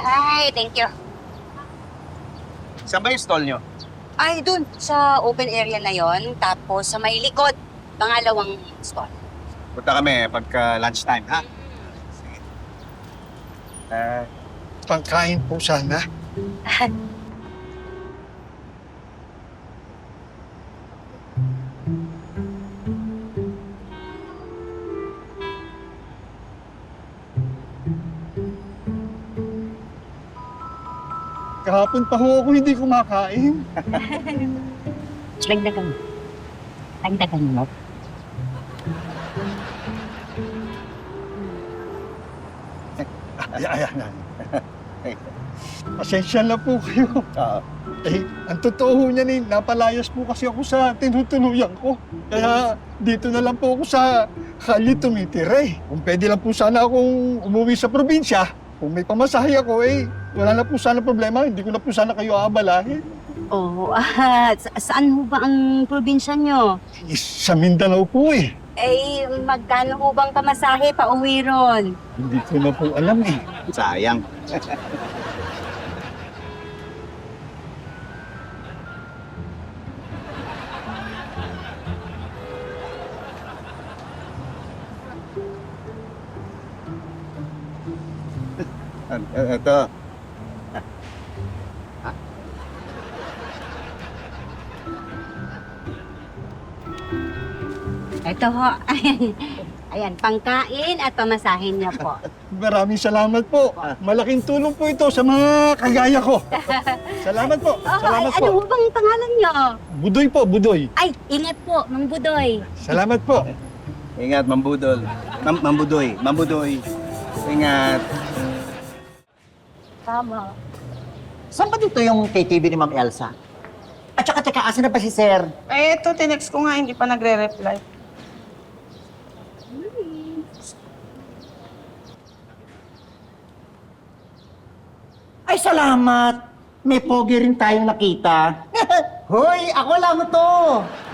Ay, thank you. Saan ba yung stall nyo? Ay, dun, sa open area na yon. Tapos sa may likod, pangalawang stall. Punta kami pagka lunchtime, ha? Sige. Pangkain po sana. Kahapon pa ho ako hindi kumakain. Dagdagan mo. Dagdagan mo. Ayan. Pasensya na po kayo. Oo. Ang totoo ho niyan napalayas po kasi ako sa tinutuluyan ko. Kaya dito na lang po ako sa kalye tumitira eh. Kung pwede lang po sana akong umuwi sa probinsya, kung may pamasahe ako wala na po sana problema. Hindi ko na po sana kayo aabalahin. Oh, saan mo ba ang probinsya nyo? Sa Mindanao po eh. Eh, magkano ho bang pamasahe pa uwi ron? Hindi ko na po alam eh. Sayang. Ito. Ito ho, ayan. Ayan, pangkain at pamasahin niya po. Maraming salamat po. Malaking tulong po ito sa mga kagaya ko. Salamat po. Oh, Salamat ano ho po. bang pangalan niyo? Budoy po, Budoy. Ay, ingat po, Mang Budoy. Salamat po. Ingat, Mambudol. Mambudoy. Mambudoy. Ingat. Tama. Saan ba dito yung KTV ni Ma'am Elsa? At saka, teka, asan na ba si Sir? Eh, ito, tinext ko nga, hindi pa nagre-reply. Ay, salamat! May pogi rin tayong nakita. Hoy, ako lang to!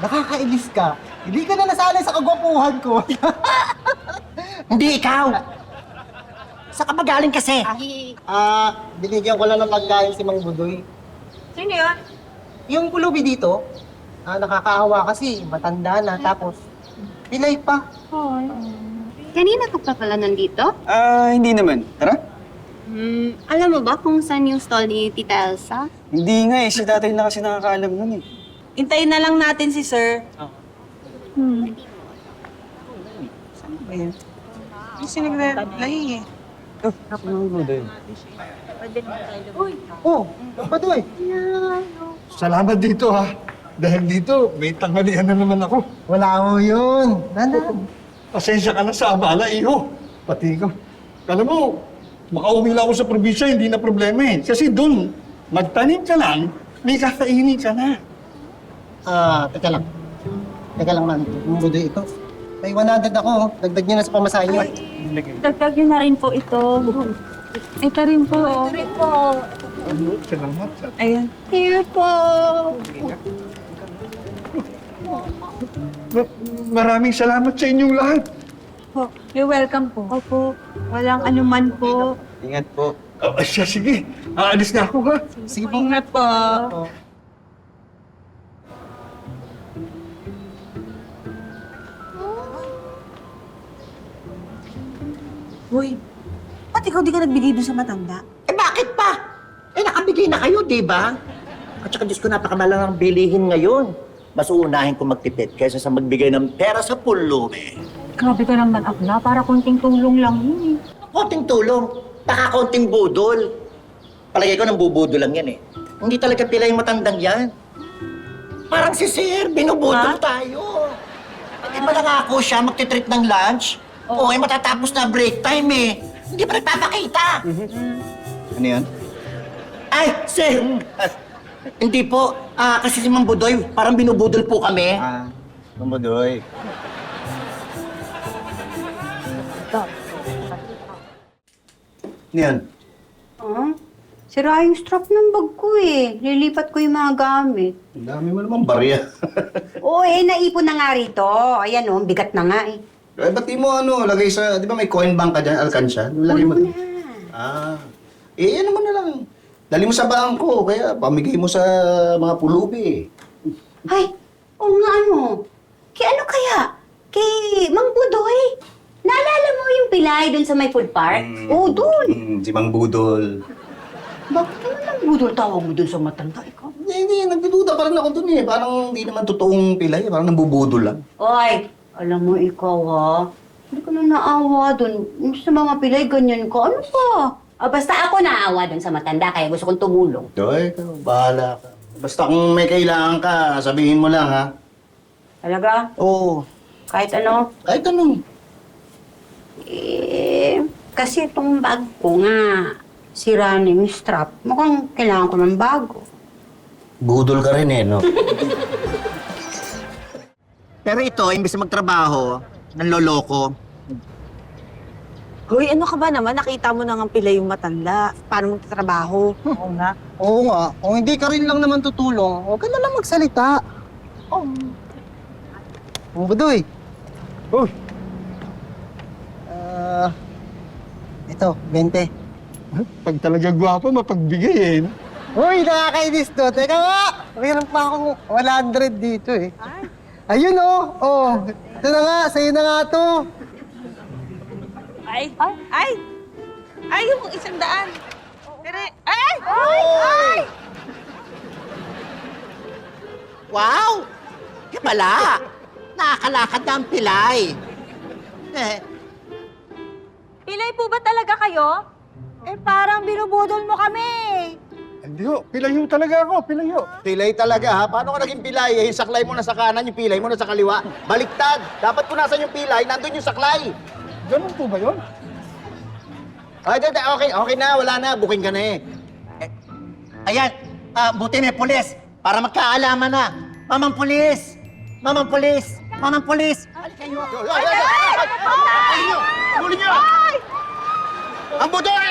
Nakakainis ka. Hindi ka na nasanay sa kagwapuhan ko. Hindi ikaw! Sa kapagaling kasi. Ay, Binigyan ko lang ng pagkain si Mang Budoy. Sino yan? Yung pulubi dito, nakakaawa kasi, matanda na, tapos pilay pa. Kanina ka pa pala nandito? Hindi naman. Tara. Alam mo ba kung saan yung stall ni Tita Elsa? Hindi nga eh. Si tatay na kasi nakakaalam nun eh. Hintayin na lang natin si Sir. Ayun. Kasi nagre-reply eh. Oh, Budoy! Salamat dito ha. Dahil dito, may tanghalian na naman ako. Wala mo yun. Nandun. Pasensya ka na sa abala, iho. Pati ko. Alam mo, makauwi lang ako sa probinsya, hindi na problema eh. Kasi doon, magtanim ka lang, may kakainin ka na. Teka lang. Teka lang, Mang Budoy, ito. May 100 ako. Dagdag niyo na sa pamasahe niyo. Dagdag yun na rin po ito. Ito rin po. Salamat. Ayan. Here po. Maraming salamat sa inyong lahat. Po, you're welcome po. Opo. Walang anuman po. Ingat po. Sige, aalis na ako ha. Sige po. Ingat po. Uy, ba't ikaw di ka nagbigay doon sa matanda? Eh bakit pa? Eh nakabigay na kayo, di ba? At saka Diyos ko, napakamalang bilihin ngayon. Mas uunahin ko magtipid kaysa sa magbigay ng pera sa pulubi. Grabe ka naman, Akla. Para konting tulong lang yun eh. Konting tulong, baka konting budol. Palagay ko nang bubudol lang yan eh. Hindi talaga pila yung matandang yan. Parang si Sir, binubudol tayo. Di ba nangako siya magtitreat ng lunch? Oo, matatapos na break time eh. Hindi pa nagpapakita. Ano yan? Ay, Sir! Hindi po. Kasi si Mang Budoy, parang binubudol po kami. Mambudoy. Ano yan? sira yung strap ng bag ko eh. Lilipat ko yung mga gamit. Ang dami mo naman barya. Oo naipon na nga rito. Ayan oh, bigat na nga eh. Eh, ba't di mo lagay sa, di ba may coin bank ka dyan, alkansya? Lagay mo. Ano na? Ah, Ano mo na lang. Dali mo sa bangko, kaya pamigay mo sa mga pulubi. Ay, oo nga ano. Kay ano kaya? Kay Mang Budoy. Naalala mo yung pilay dun sa may food park? Oo, dun. Si Mang Budol. Bakit naman Mang Budol tawag mo dun sa matanda? Ikaw? Hindi, nagdududa pa rin ako dun eh. Parang hindi naman totoong pilay, parang nambubudol lang. Oy, alam mo ikaw ha? Hindi ko na naawa dun. Sa mga pilay, ganyan ka. Ano pa? Basta ako naawa dun sa matanda, kaya gusto kong tumulong. Doy, bahala ka. Basta kung may kailangan ka, sabihin mo lang ha. Talaga? Oo, Kahit ano? kahit anong. Kasi itong bag ko nga, sira na yung strap. Mukhang kailangan ko ng bago. Budol ka rin eh, no? Pero ito, imbes na magtrabaho, nanloloko. Hoy, ano ka ba naman? Nakita mo na nga pila yung matanda. Paano magtatrabaho? Oo nga. Oo nga. Kung hindi ka rin lang naman tutulong, huwag ka na lang magsalita. Oh. Budoy. Uy, Ito, 20. pag talaga gwapo, mapagbigay eh. no? Uy, nakakainis to. Teka nga, mayroon pa akong 100 dito eh. Ayun oh. Oh, ito na nga, sa'yo na nga to. Ay, yung 100. Pero, ay! Wow! Kaya pala, nakakalakad na ang pilay. Pilay po ba talaga kayo? Eh, parang binubudol mo kami. Hindi ho, pilayo talaga ako, pilayo. Pilay talaga ha? Paano ka naging pilay? Eh, yung saklay mo na sa kanan, yung pilay mo na sa kaliwa. Baliktad! Dapat kung nasan yung pilay, nandun yung saklay. Ganun po ba yun? Ay, okay na, wala na. Booking ka na eh. Ayan, buti may pulis para magkaalaman na. Mamang pulis! Mamang pulis! Mamang pulis! Huli nyo! Ang budoy!